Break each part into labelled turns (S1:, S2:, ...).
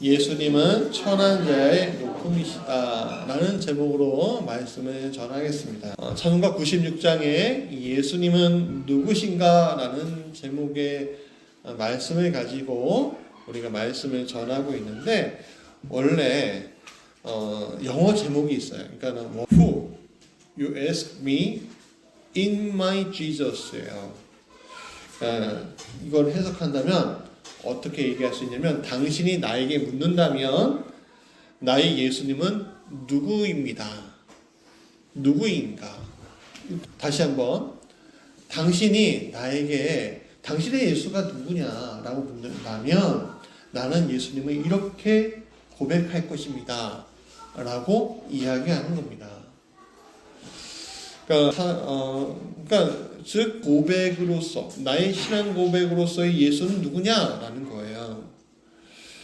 S1: 예수님은 천한 자의 높음이시다 라는 제목으로 말씀을 전하겠습니다. 찬송가 96장에 예수님은 누구신가 라는 제목의 말씀을 가지고 우리가 말씀을 전하고 있는데, 원래 영어 제목이 있어요. 그러니까 Who you ask me in my Jesus예요. 이걸 해석한다면 어떻게 얘기할 수 있냐면, 당신이 나에게 묻는다면 나의 예수님은 누구입니다. 누구인가? 다시 한번, 당신이 나에게 당신의 예수가 누구냐라고 묻는다면 나는 예수님을 이렇게 고백할 것입니다 라고 이야기하는 겁니다. 그러니까 즉 고백으로서, 나의 신앙 고백으로서의 예수는 누구냐라는 거예요.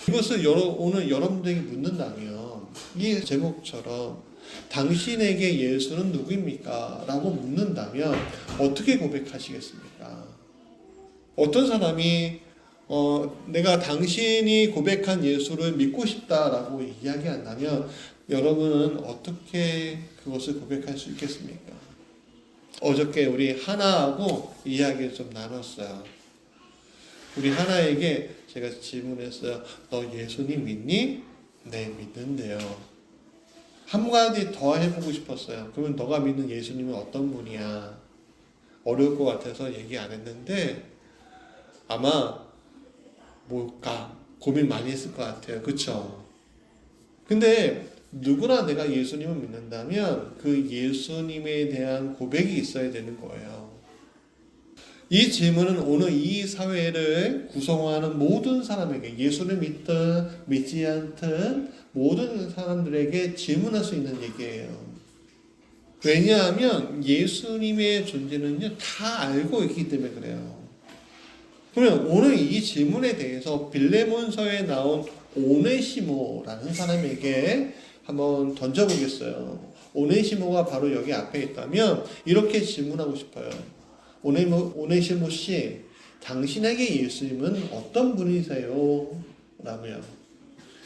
S1: 이것을 오늘 여러분들에게 묻는다면, 이 제목처럼 당신에게 예수는 누구입니까? 라고 묻는다면 어떻게 고백하시겠습니까? 어떤 사람이 내가 당신이 고백한 예수를 믿고 싶다라고 이야기한다면 여러분은 어떻게 그것을 고백할 수 있겠습니까? 어저께 우리 하나하고 이야기를 좀 나눴어요. 우리 하나에게 제가 질문했어요. 너 예수님 믿니? 네, 믿는데요. 한마디 더 해보고 싶었어요. 그러면 너가 믿는 예수님은 어떤 분이야? 어려울 것 같아서 얘기 안 했는데, 아마 뭘까 고민 많이 했을 것 같아요. 그쵸? 근데 누구나 내가 예수님을 믿는다면 그 예수님에 대한 고백이 있어야 되는 거예요. 이 질문은 오늘 이 사회를 구성하는 모든 사람에게, 예수를 믿든 믿지 않든 모든 사람들에게 질문할 수 있는 얘기예요. 왜냐하면 예수님의 존재는요 다 알고 있기 때문에 그래요. 그러면 오늘 이 질문에 대해서 빌레몬서에 나온 오네시모라는 사람에게 한번 던져보겠어요. 오네시모가 바로 여기 앞에 있다면 이렇게 질문하고 싶어요. 오네시모 씨, 당신에게 예수님은 어떤 분이세요? 라고요.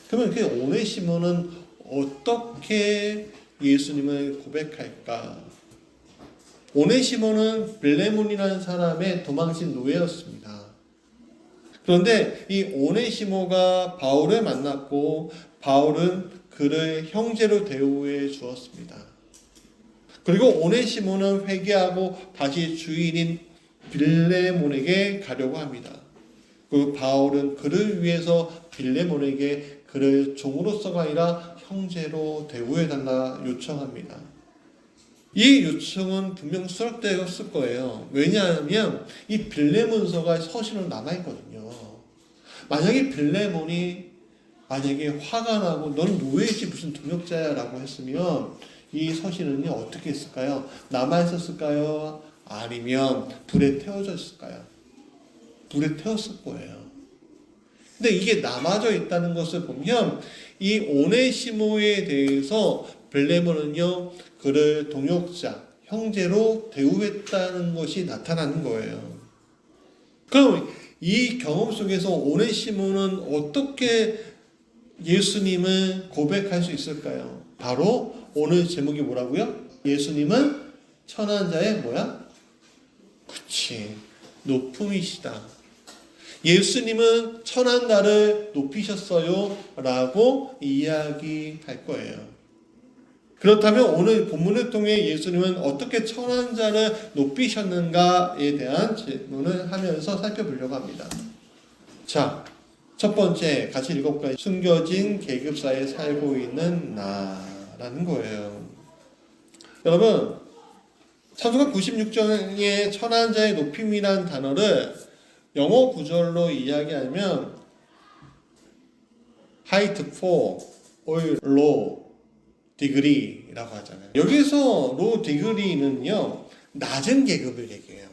S1: 그러면 그 오네시모는 어떻게 예수님을 고백할까? 오네시모는 빌레몬이라는 사람의 도망친 노예였습니다. 그런데 이 오네시모가 바울을 만났고 바울은 그를 형제로 대우해 주었습니다. 그리고 오네시모는 회개하고 다시 주인인 빌레몬에게 가려고 합니다. 그 바울은 그를 위해서 빌레몬에게 그를 종으로서가 아니라 형제로 대우해달라 요청합니다. 이 요청은 분명 수락되었을 거예요. 왜냐하면 이 빌레몬서가 서신으로 남아있거든요. 만약에 빌레몬이 화가 나고 넌 노예지 무슨 동역자야 라고 했으면 이 서신은요 어떻게 했을까요? 남아있었을까요? 아니면 불에 태워졌을까요? 불에 태웠을 거예요. 근데 이게 남아져 있다는 것을 보면 이 오네시모에 대해서 빌레몬은요 그를 동역자, 형제로 대우했다는 것이 나타나는 거예요. 그럼 이 경험 속에서 오네시모는 어떻게 예수님을 고백할 수 있을까요? 바로 오늘 제목이 뭐라고요? 예수님은 천한 자의 그치, 높음이시다. 예수님은 천한 자를 높이셨어요 라고 이야기할 거예요. 그렇다면 오늘 본문을 통해 예수님은 어떻게 천한 자를 높이셨는가에 대한 질문을 하면서 살펴보려고 합니다. 자, 첫 번째 같이 읽어볼까요? 숨겨진 계급사에 살고 있는 나라는 거예요. 여러분, 찬송가 96장의 천한 자의 높임이라는 단어를 영어 구절로 이야기하면 height 4 or low degree라고 하잖아요. 여기서 low degree는요 낮은 계급을 얘기해요.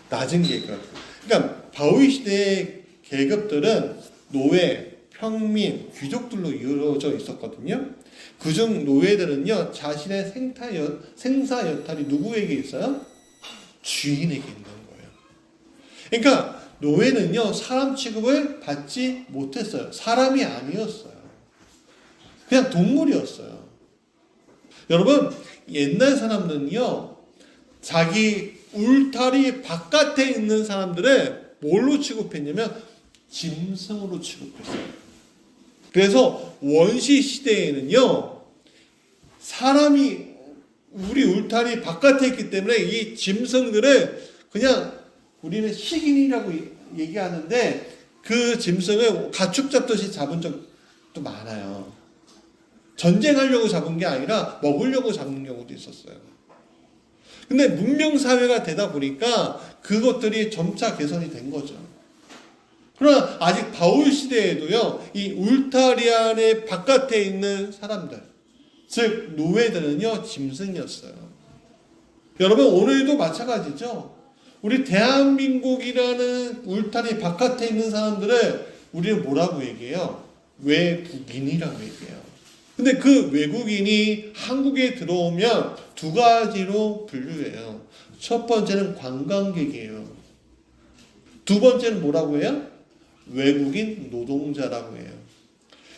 S1: 낮은 계급. 그러니까 바울 시대의 계급들은 노예, 평민, 귀족들로 이루어져 있었거든요. 그중 노예들은요 자신의 생사 여탈이 누구에게 있어요? 주인에게 있는 거예요. 그러니까 노예는요, 사람 취급을 받지 못했어요. 사람이 아니었어요. 그냥 동물이었어요. 여러분, 옛날 사람들은요, 자기 울타리 바깥에 있는 사람들을 뭘로 취급했냐면 짐승으로 취급했어요. 그래서 원시 시대에는요, 사람이 우리 울타리 바깥에 있기 때문에 이 짐승들을 그냥 우리는 식인이라고 얘기하는데 그 짐승을 가축 잡듯이 잡은 적도 많아요. 전쟁하려고 잡은 게 아니라 먹으려고 잡는 경우도 있었어요. 근데 문명사회가 되다 보니까 그것들이 점차 개선이 된 거죠. 그러나 아직 바울 시대에도요, 이 울타리 안에 바깥에 있는 사람들, 즉 노예들은요, 짐승이었어요. 여러분, 오늘도 마찬가지죠. 우리 대한민국이라는 울타리 바깥에 있는 사람들을 우리는 뭐라고 얘기해요? 외국인이라고 얘기해요. 근데 그 외국인이 한국에 들어오면 두 가지로 분류해요. 첫 번째는 관광객이에요. 두 번째는 뭐라고 해요? 외국인 노동자라고 해요.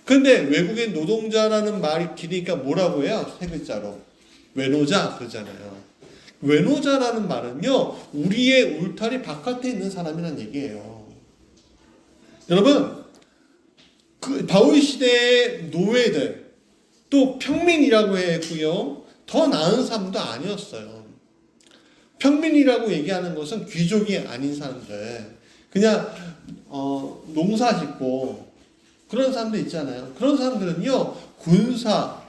S1: 근데 외국인 노동자라는 말이 기니까 뭐라고 해요? 세 글자로. 외노자 그러잖아요. 외노자라는 말은요, 우리의 울타리 바깥에 있는 사람이란 얘기예요. 여러분, 그 바울 시대의 노예들, 또 평민이라고 했고요. 더 나은 사람도 아니었어요. 평민이라고 얘기하는 것은 귀족이 아닌 사람들, 그냥 농사 짓고 그런 사람들 있잖아요. 그런 사람들은요, 군사,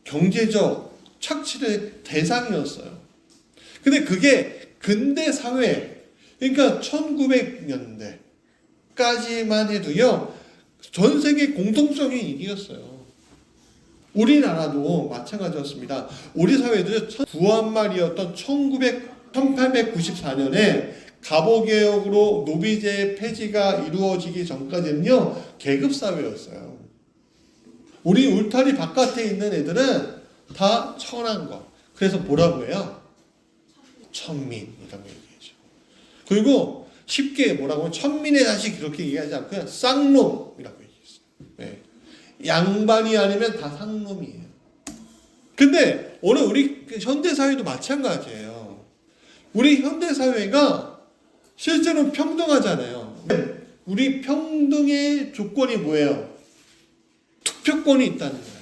S1: 경제적 착취의 대상이었어요. 근데 그게 근대 사회, 그러니까 1900년대까지만 해도요, 전 세계 공통적인 일이었어요. 우리나라도 마찬가지였습니다. 우리 사회도 구한말이었던 1894년에 갑오개혁으로 노비제 폐지가 이루어지기 전까지는요, 계급사회였어요. 우리 울타리 바깥에 있는 애들은 다 천한 거. 그래서 뭐라고 해요? 천민이라고 얘기하죠. 그리고 쉽게 뭐라고 하면 천민의 자식 그렇게 얘기하지 않고 그냥 쌍놈이라고 얘기했어요. 네. 양반이 아니면 다 상놈이에요. 근데 오늘 우리 현대사회도 마찬가지예요. 우리 현대사회가 실제로 평등하잖아요. 우리 평등의 조건이 뭐예요? 투표권이 있다는 거예요.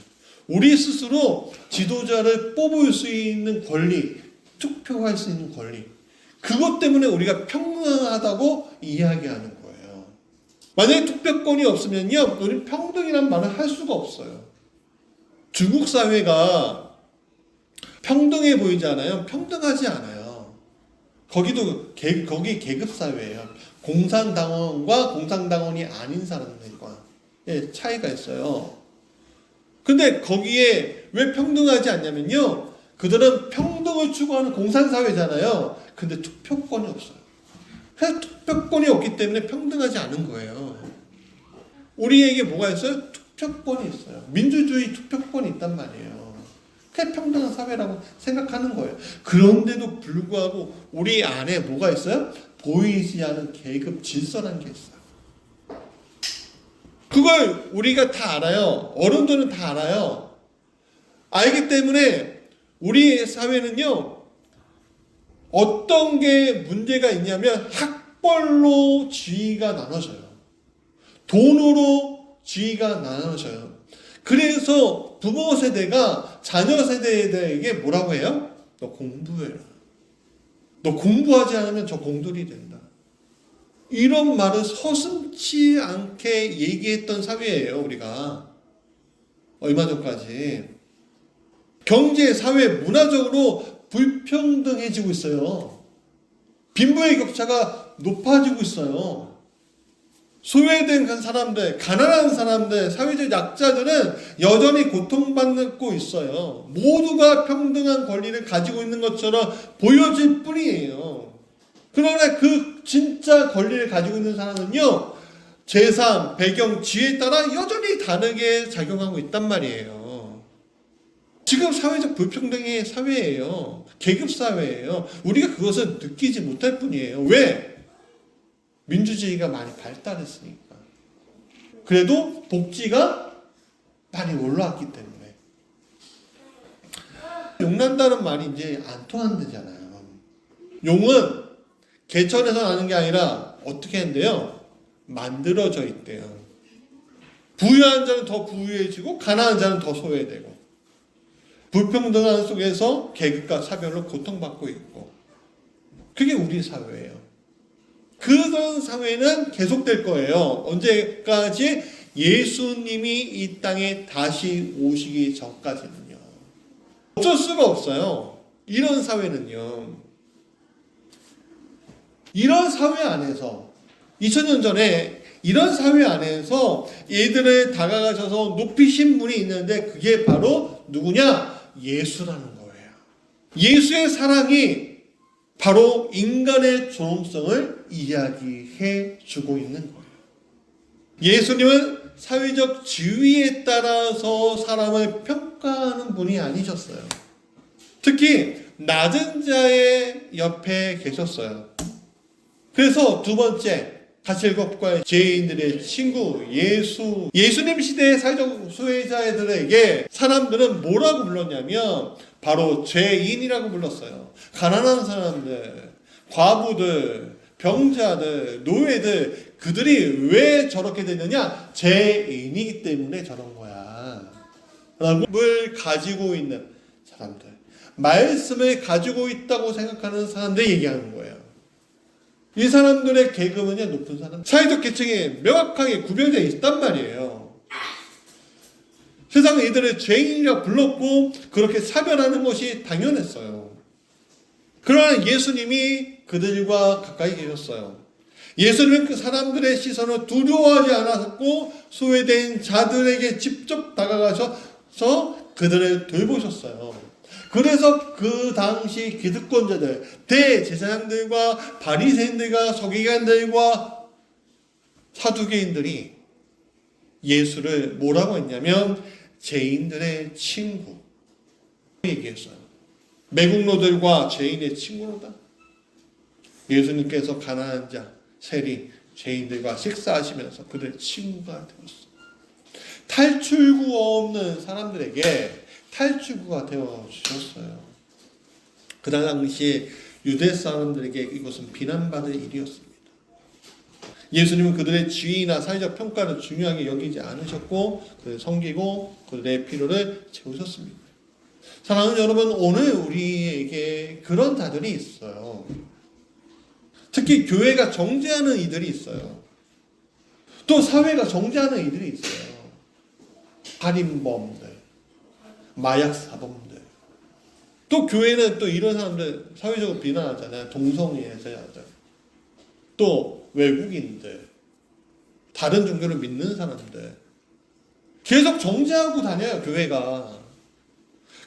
S1: 우리 스스로 지도자를 뽑을 수 있는 권리, 투표할 수 있는 권리. 그것 때문에 우리가 평등하다고 이야기하는 거예요. 만약에 투표권이 없으면요, 우리는 평등이란 말을 할 수가 없어요. 중국 사회가 평등해 보이지 않아요? 평등하지 않아요. 거기 계급 사회예요. 공산당원과 공산당원이 아닌 사람들과 차이가 있어요. 근데 거기에 왜 평등하지 않냐면요, 그들은 평등을 추구하는 공산사회잖아요. 근데 투표권이 없어요. 그래서 투표권이 없기 때문에 평등하지 않은 거예요. 우리에게 뭐가 있어요? 투표권이 있어요. 민주주의 투표권이 있단 말이에요. 그게 평등한 사회라고 생각하는 거예요. 그런데도 불구하고 우리 안에 뭐가 있어요? 보이지 않은 계급 질서라는 게 있어요. 그걸 우리가 다 알아요. 어른들은 다 알아요. 알기 때문에 우리 사회는요, 어떤 게 문제가 있냐면 학벌로 지위가 나눠져요. 돈으로 지위가 나눠져요. 그래서 부모 세대가 자녀 세대에게 뭐라고 해요? 너 공부해라. 너 공부하지 않으면 저 공돌이 된다. 이런 말을 서슴지 않게 얘기했던 사회예요, 우리가. 얼마 전까지. 경제, 사회, 문화적으로 불평등해지고 있어요. 빈부의 격차가 높아지고 있어요. 소외된 사람들, 가난한 사람들, 사회적 약자들은 여전히 고통받고 있어요. 모두가 평등한 권리를 가지고 있는 것처럼 보여질 뿐이에요. 그러나 그 진짜 권리를 가지고 있는 사람은요, 재산, 배경, 지위에 따라 여전히 다르게 작용하고 있단 말이에요. 지금 사회적 불평등의 사회예요. 계급사회예요. 우리가 그것을 느끼지 못할 뿐이에요. 왜? 민주주의가 많이 발달했으니까. 그래도 복지가 많이 올라왔기 때문에. 용난다는 말이 이제 안 통한다잖아요. 용은 개천에서 나는 게 아니라 어떻게 한대요? 만들어져 있대요. 부유한 자는 더 부유해지고 가난한 자는 더 소외되고, 불평등한 속에서 계급과 사별로 고통받고 있고, 그게 우리 사회예요. 그런 사회는 계속될 거예요. 언제까지? 예수님이 이 땅에 다시 오시기 전까지는요. 어쩔 수가 없어요. 이런 사회는요. 이런 사회 안에서 2000년 전에 이런 사회 안에서 얘들을 다가가셔서 높이신 분이 있는데 그게 바로 누구냐? 예수라는 거예요. 예수의 사랑이 바로 인간의 존엄성을 이야기해 주고 있는 거예요. 예수님은 사회적 지위에 따라서 사람을 평가하는 분이 아니셨어요. 특히 낮은 자의 옆에 계셨어요. 그래서 두 번째, 가실겁과 죄인들의 친구 예수님 시대의 사회적 수혜자들에게 사람들은 뭐라고 불렀냐면 바로 죄인이라고 불렀어요. 가난한 사람들, 과부들, 병자들, 노예들, 그들이 왜 저렇게 됐느냐? 죄인이기 때문에 저런 거야. 말씀을 가지고 있는 사람들, 말씀을 가지고 있다고 생각하는 사람들 얘기하는 거예요. 이 사람들의 계급은요, 높은 사람, 사회적 계층이 명확하게 구별되어 있단 말이에요. 세상은 이들을 죄인이라 불렀고 그렇게 사별하는 것이 당연했어요. 그러나 예수님이 그들과 가까이 계셨어요. 예수님은 그 사람들의 시선을 두려워하지 않았고 소외된 자들에게 직접 다가가셔서 그들을 돌보셨어요. 그래서 그 당시 기득권자들, 대제사장들과 바리새인들과 서기관들과 사두개인들이 예수를 뭐라고 했냐면 죄인들의 친구 얘기했어요. 매국노들과 죄인의 친구로다. 예수님께서 가난한 자, 세리, 죄인들과 식사하시면서 그들의 친구가 되었어요. 탈출구 없는 사람들에게 탈출구가 되어주셨어요. 그 당시 유대 사람들에게 이것은 비난받을 일이었습니다. 예수님은 그들의 지위나 사회적 평가를 중요하게 여기지 않으셨고 그들을 섬기고 그들의 필요를 채우셨습니다. 사랑하는 여러분, 오늘 우리에게 그런 자들이 있어요. 특히 교회가 정죄하는 이들이 있어요. 또 사회가 정죄하는 이들이 있어요. 살인범들, 마약사범들. 또 교회는 또 이런 사람들 사회적으로 비난하잖아요. 동성애자들, 또 외국인들, 다른 종교를 믿는 사람들. 계속 정죄하고 다녀요, 교회가.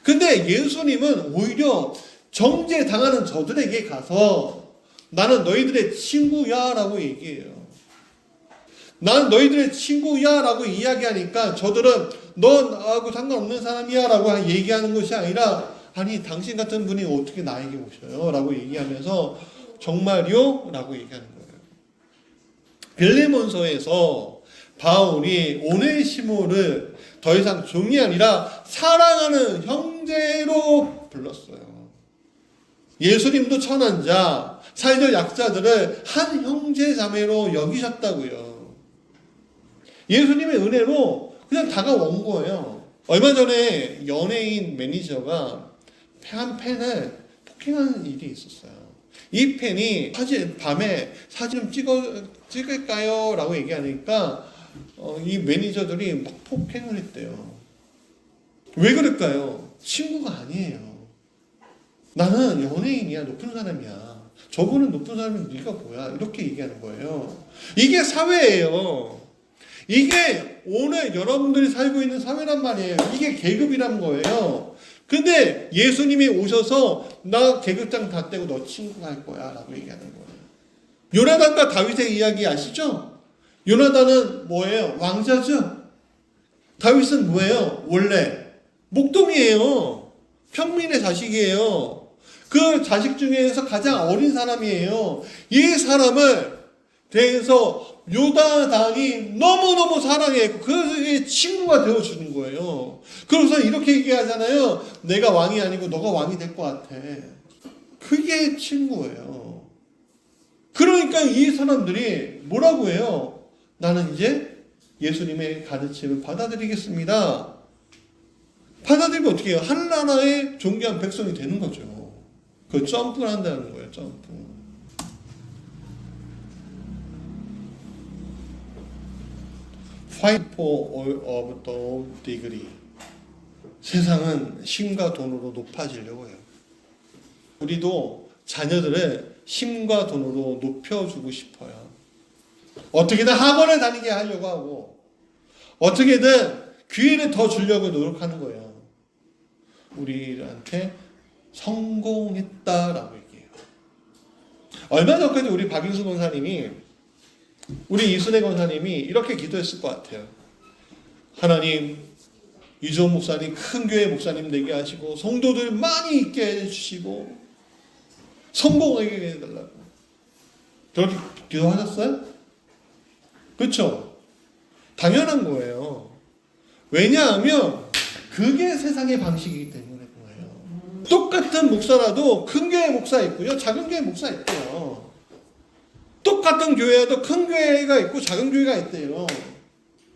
S1: 근데 예수님은 오히려 정죄 당하는 저들에게 가서 나는 너희들의 친구야 라고 얘기해요. 나는 너희들의 친구야 라고 이야기하니까 저들은 너 나하고 상관없는 사람이야 라고 얘기하는 것이 아니라 아니 당신 같은 분이 어떻게 나에게 오셔요? 라고 얘기하면서 정말요? 라고 얘기하는 거예요. 빌레몬서에서 바울이 오네시모를 더 이상 종이 아니라 사랑하는 형제로 불렀어요. 예수님도 천한 자, 사회적 약자들을 한 형제 자매로 여기셨다고요. 예수님의 은혜로 그냥 다가온 거예요. 얼마 전에 연예인 매니저가 한 팬을 폭행하는 일이 있었어요. 이 팬이 밤에 사진 좀 찍을까요? 라고 얘기하니까 이 매니저들이 막 폭행을 했대요. 왜 그럴까요? 친구가 아니에요. 나는 연예인이야, 높은 사람이야. 저분은 높은 사람이 네가 뭐야? 이렇게 얘기하는 거예요. 이게 사회예요. 이게 오늘 여러분들이 살고 있는 사회란 말이에요. 이게 계급이란 거예요. 근데 예수님이 오셔서 나 계급장 다 떼고 너 친구가 할 거야 라고 얘기하는 거예요. 요나단과 다윗의 이야기 아시죠? 요나단은 뭐예요? 왕자죠? 다윗은 뭐예요? 원래 목동이에요. 평민의 자식이에요. 그 자식 중에서 가장 어린 사람이에요. 이 사람을 대해서 요나단이 너무너무 사랑했고 그의 친구가 되어주는 거예요. 그래서 이렇게 얘기하잖아요. 내가 왕이 아니고 너가 왕이 될 것 같아. 그게 친구예요. 그러니까 이 사람들이 뭐라고 해요? 나는 이제 예수님의 가르침을 받아들이겠습니다. 받아들이면 어떻게 해요? 한나라의 존귀한 백성이 되는 거죠. 그 점프를 한다는 거예요. 점프. Fight for all of the degree. 세상은 힘과 돈으로 높아지려고 해요. 우리도 자녀들을 힘과 돈으로 높여주고 싶어요. 어떻게든 학원을 다니게 하려고 하고 어떻게든 기회를 더 주려고 노력하는 거예요. 우리한테 성공했다라고 얘기해요. 얼마 전까지 우리 박인수 권사님이 우리 이순애 권사님이 이렇게 기도했을 것 같아요. 하나님, 이주원 목사님 큰 교회 목사님 되게 하시고 성도들 많이 있게 해주시고 성공하게 해달라고. 그렇게 기도하셨어요? 그렇죠? 당연한 거예요. 왜냐하면 그게 세상의 방식이기 때문에 그래요. 똑같은 목사라도 큰 교회 목사 있고요, 작은 교회 목사 있고요. 똑같은 교회에도 큰 교회가 있고 작은 교회가 있대요.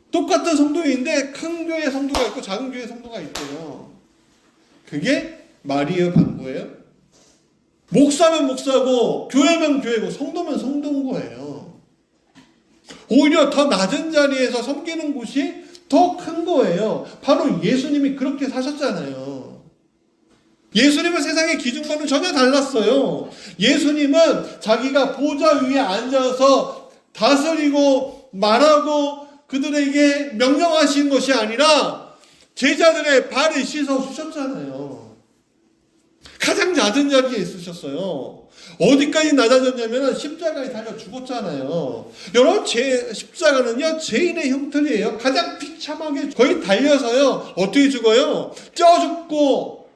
S1: 똑같은 성도인데 큰 교회 성도가 있고 작은 교회 성도가 있대요. 그게 말이에요, 방구예요? 목사면 목사고 교회면 교회고 성도면 성도인 거예요. 오히려 더 낮은 자리에서 섬기는 곳이 더 큰 거예요. 바로 예수님이 그렇게 사셨잖아요. 예수님은 세상의 기준과는 전혀 달랐어요. 예수님은 자기가 보좌 위에 앉아서 다스리고 말하고 그들에게 명령하신 것이 아니라 제자들의 발을 씻어 주셨잖아요. 가장 낮은 자리에 있으셨어요. 어디까지 낮아졌냐면 십자가에 달려 죽었잖아요. 여러분, 십자가는요 죄인의 형틀이에요. 가장 비참하게 거의 달려서요 어떻게 죽어요? 쪄 죽고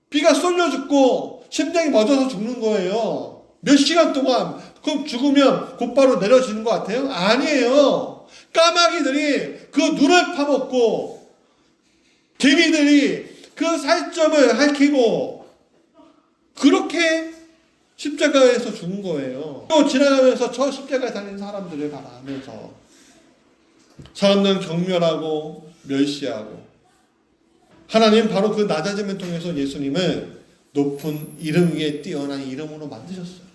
S1: 피가 쏠려 죽고 심장이 멎어서 죽는 거예요. 몇 시간 동안. 그럼 죽으면 곧바로 내려지는 것 같아요? 아니에요. 까마귀들이 그 눈을 파먹고 개미들이 그 살점을 핥히고 그렇게 십자가에서 죽은 거예요. 또 지나가면서 저 십자가에 달린 사람들을 바라보면서 사람들은 경멸하고 멸시하고 하나님 바로 그 낮아짐을 통해서 예수님을 높은 이름 위에 뛰어난 이름으로 만드셨어요.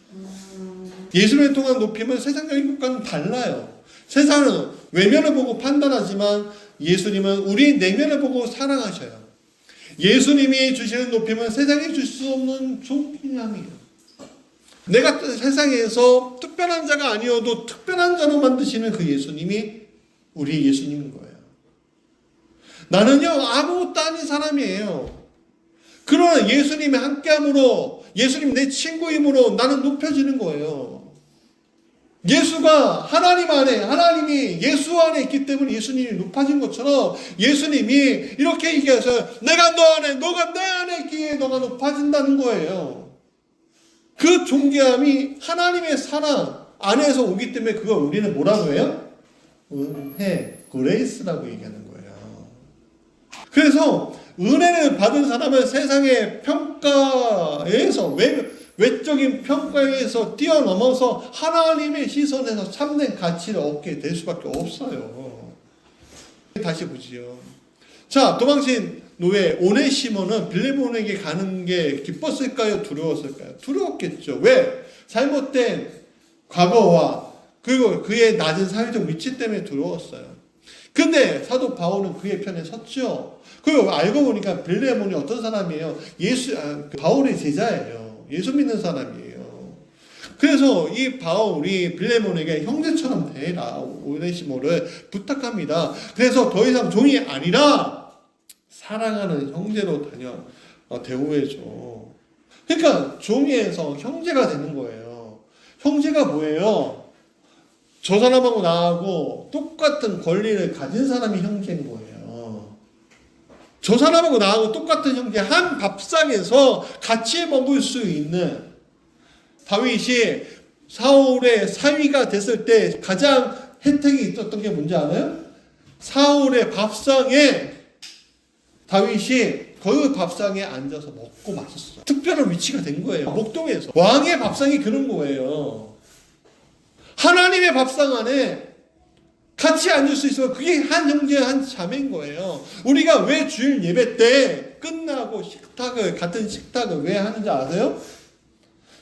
S1: 예수님을 통한 높임은 세상적인 것과는 달라요. 세상은 외면을 보고 판단하지만 예수님은 우리 내면을 보고 사랑하셔요. 예수님이 주시는 높임은 세상에 줄 수 없는 존귀함이에요. 내가 세상에서 특별한 자가 아니어도 특별한 자로 만드시는 그 예수님이 우리 예수님인 거예요. 나는요 아무것도 아닌 사람이에요. 그러나 예수님이 함께함으로 예수님 내 친구임으로 나는 높여지는 거예요. 예수가 하나님 안에, 하나님이 예수 안에 있기 때문에 예수님이 높아진 것처럼 예수님이 이렇게 얘기하셔요. 내가 너 안에, 너가 내 안에 있기에 너가 높아진다는 거예요. 그 존귀함이 하나님의 사랑 안에서 오기 때문에 그걸 우리는 뭐라고 해요? 은혜, 그레이스라고 얘기하는 거예요. 그래서 은혜를 받은 사람은 세상의 평가에서 외적인 평가에서 뛰어넘어서 하나님의 시선에서 참된 가치를 얻게 될 수밖에 없어요. 다시 보지요. 자, 도망친 노예 오네시모는 빌레몬에게 가는 게 기뻤을까요? 두려웠을까요? 두려웠겠죠. 왜? 잘못된 과거와 그리고 그의 낮은 사회적 위치 때문에 두려웠어요. 근데 사도 바울은 그의 편에 섰죠. 그리고 알고 보니까 빌레몬이 어떤 사람이에요? 바울의 제자예요. 예수 믿는 사람이에요. 그래서 이 바울이 빌레몬에게 형제처럼 대해라 오네시모를 부탁합니다. 그래서 더 이상 종이 아니라 사랑하는 형제로 대우해줘. 그러니까 종이에서 형제가 되는 거예요. 형제가 뭐예요? 저 사람하고 나하고 똑같은 권리를 가진 사람이 형제인 거예요. 저 사람하고 나하고 똑같은 형제, 한 밥상에서 같이 먹을 수 있는. 다윗이 사울의 사위가 됐을 때 가장 혜택이 있었던 게 뭔지 알아요? 사울의 밥상에 다윗이 그 밥상에 앉아서 먹고 마셨어요. 특별한 위치가 된 거예요. 목동에서. 왕의 밥상이 그런 거예요. 하나님의 밥상 안에 같이 앉을 수 있으면 그게 한 형제 한 자매인 거예요. 우리가 왜 주일 예배 때 끝나고 같은 식탁을 왜 하는지 아세요?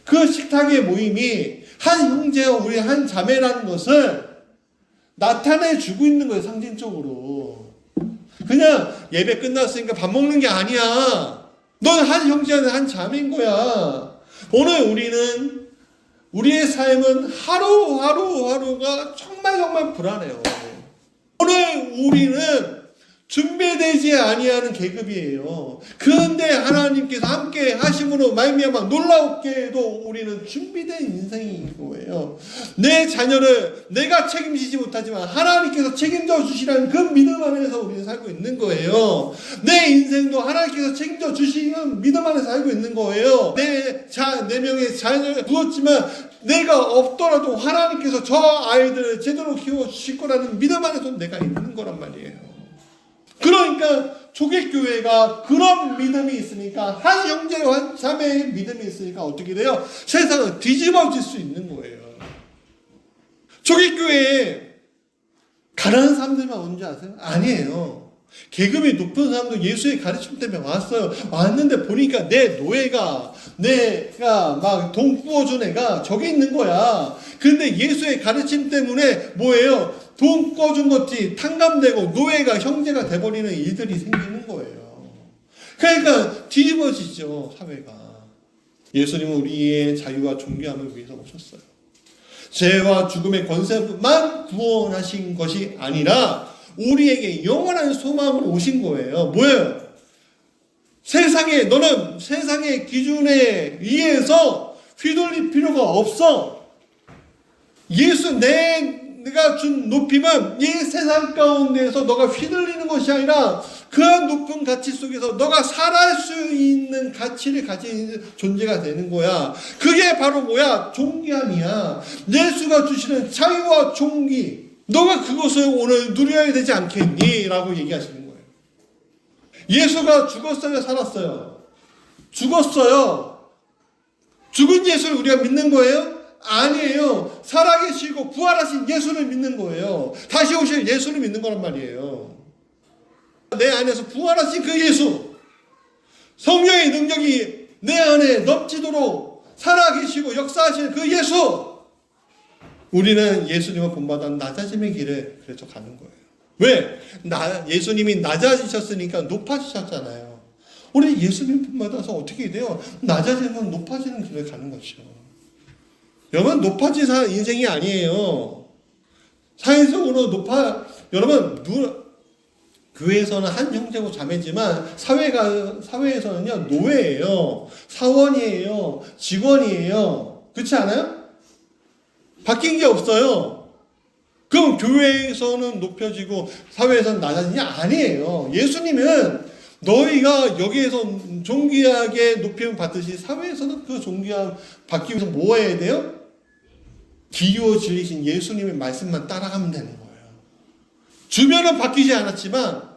S1: 그 식탁의 모임이 한 형제와 우리 한 자매라는 것을 나타내 주고 있는 거예요. 상징적으로. 그냥 예배 끝났으니까 밥 먹는 게 아니야. 넌 한 형제는 한 자매인 거야. 오늘 우리는 우리의 삶은 하루하루가 정말 불안해요. 오늘 우리는 준비되지 아니하는 계급이에요. 그런데 하나님께서 함께 하심으로 말미암아 놀랍게도 우리는 준비된 인생인 거예요. 내 자녀를 내가 책임지지 못하지만 하나님께서 책임져 주시라는 그 믿음 안에서 우리는 살고 있는 거예요. 내 인생도 하나님께서 책임져 주시는 믿음 안에서 살고 있는 거예요. 네 명의 자녀를 두었지만 내가 없더라도 하나님께서 저 아이들을 제대로 키워주실 거라는 믿음 안에서 내가 있는 거란 말이에요. 그러니까 조개교회가 그런 믿음이 있으니까 한 형제와 한 자매의 믿음이 있으니까 어떻게 돼요? 세상은 뒤집어질 수 있는 거예요. 조개교회에 가난한 사람들만 오는 줄 아세요? 아니에요. 계급이 높은 사람도 예수의 가르침 때문에 왔어요. 왔는데 보니까 내 노예가 내가 막 돈 구워준 애가 저기 있는 거야. 그런데 예수의 가르침 때문에 뭐예요? 돈 꺼준 것이 탕감되고 노예가 형제가 돼버리는 일들이 생기는 거예요. 그러니까 뒤집어지죠, 사회가. 예수님은 우리의 자유와 존귀함을 위해서 오셨어요. 죄와 죽음의 권세만 구원하신 것이 아니라 우리에게 영원한 소망으로 오신 거예요. 뭐예요? 너는 세상의 기준에 의해서 휘둘릴 필요가 없어. 내가 준 높임은 이 세상 가운데에서 너가 휘둘리는 것이 아니라 그 높은 가치 속에서 너가 살아갈 수 있는 가치를 가진 존재가 되는 거야. 그게 바로 뭐야? 존귀함이야. 예수가 주시는 자유와 존귀. 너가 그것을 오늘 누려야 되지 않겠니? 라고 얘기하시는 거예요. 예수가 죽었어요? 살았어요? 죽었어요. 죽은 예수를 우리가 믿는 거예요? 아니에요. 살아계시고 부활하신 예수를 믿는 거예요. 다시 오실 예수를 믿는 거란 말이에요. 내 안에서 부활하신 그 예수, 성령의 능력이 내 안에 넘치도록 살아계시고 역사하시는 그 예수, 우리는 예수님을 본받아 낮아짐의 길을 그래서 가는 거예요. 왜? 예수님이 낮아지셨으니까 높아지셨잖아요. 우리 예수님 본받아서 어떻게 돼요? 낮아지면 높아지는 길을 가는 것이죠. 여러분, 높아진 인생이 아니에요. 사회적으로 여러분, 교회에서는 한 형제고 자매지만 사회에서는요, 노예예요. 사원이에요. 직원이에요. 그렇지 않아요? 바뀐 게 없어요. 그럼 교회에서는 높여지고 사회에서는 낮아지냐? 아니에요. 예수님은 너희가 여기에서 존귀하게 높임을 받듯이 사회에서는 그 존귀함 받기 위해서 뭐 해야 돼요? 기호 지으신 예수님의 말씀만 따라가면 되는 거예요. 주변은 바뀌지 않았지만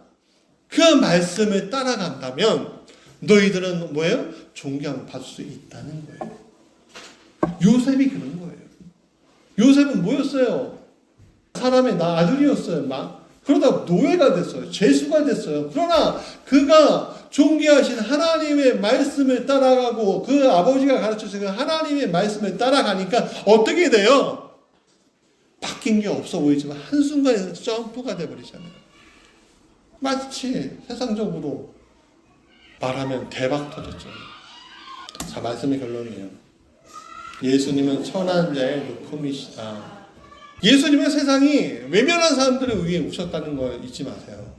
S1: 그 말씀을 따라간다면 너희들은 뭐예요? 존귀함을 받을 수 있다는 거예요. 요셉이 그런 거예요. 요셉은 뭐였어요? 사람의 아들이었어요. 그러다 노예가 됐어요. 죄수가 됐어요. 그러나 그가 존귀하신 하나님의 말씀을 따라가고 그 아버지가 가르쳐주신 하나님의 말씀을 따라가니까 어떻게 돼요? 바뀐 게 없어 보이지만 한순간에 점프가 돼버리잖아요. 마치 세상적으로 말하면 대박 터졌죠. 자, 말씀의 결론이에요. 예수님은 천한 자의 높음이시다. 예수님은 세상이 외면한 사람들을 위해 오셨다는 걸 잊지 마세요.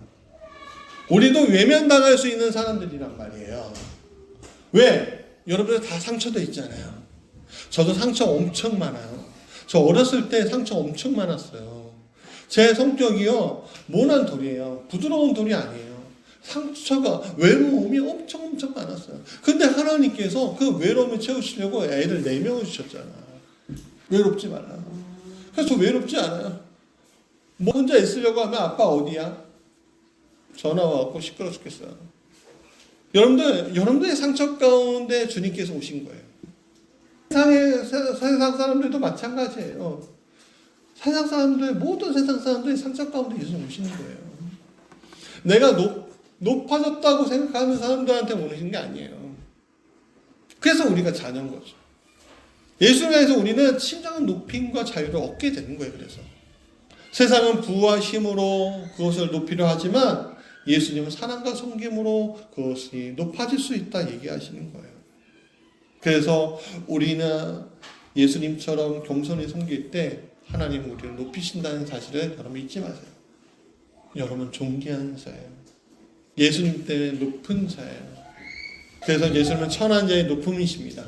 S1: 우리도 외면당할 수 있는 사람들이란 말이에요. 왜? 여러분들 다 상처도 있잖아요. 저도 상처 엄청 많아요. 저 어렸을 때 상처 엄청 많았어요. 제 성격이요, 모난 돌이에요. 부드러운 돌이 아니에요. 상처가, 외로움이 엄청 많았어요. 근데 하나님께서 그 외로움을 채우시려고 애를 4명을 주셨잖아. 외롭지 말아요. 그래서 저 외롭지 않아요. 뭐 혼자 있으려고 하면 아빠 어디야? 전화 와갖고 시끄러 죽겠어요. 여러분들의 상처 가운데 주님께서 오신 거예요. 세상 사람들도 마찬가지예요. 세상 사람들, 모든 세상 사람들이 상처 가운데 예수님 오시는 거예요. 내가 높아졌다고 생각하는 사람들한테 오시는 게 아니에요. 그래서 우리가 자녀인 거죠. 예수를 위해서 우리는 진정한 높임과 자유를 얻게 되는 거예요. 그래서 세상은 부와 힘으로 그것을 높이려 하지만 예수님은 사랑과 섬김으로 그것이 높아질 수 있다 얘기하시는 거예요. 그래서 우리는 예수님처럼 겸손히 섬길 때 하나님은 우리를 높이신다는 사실을 여러분 잊지 마세요. 여러분 존귀한 자예요. 예수님 때문에 높은 자예요. 그래서 예수님은 천한 자의 높음이십니다.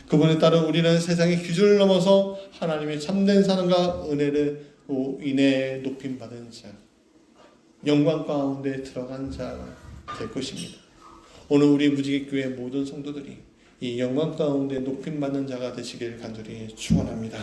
S1: 그분에 따라 우리는 세상의 기준을 넘어서 하나님의 참된 사랑과 은혜로 인해 높임받은 자, 영광 가운데 들어간 자가 될 것입니다. 오늘 우리 무지개교회 모든 성도들이 이 영광 가운데 높임받는 자가 되시길 간절히 축원합니다.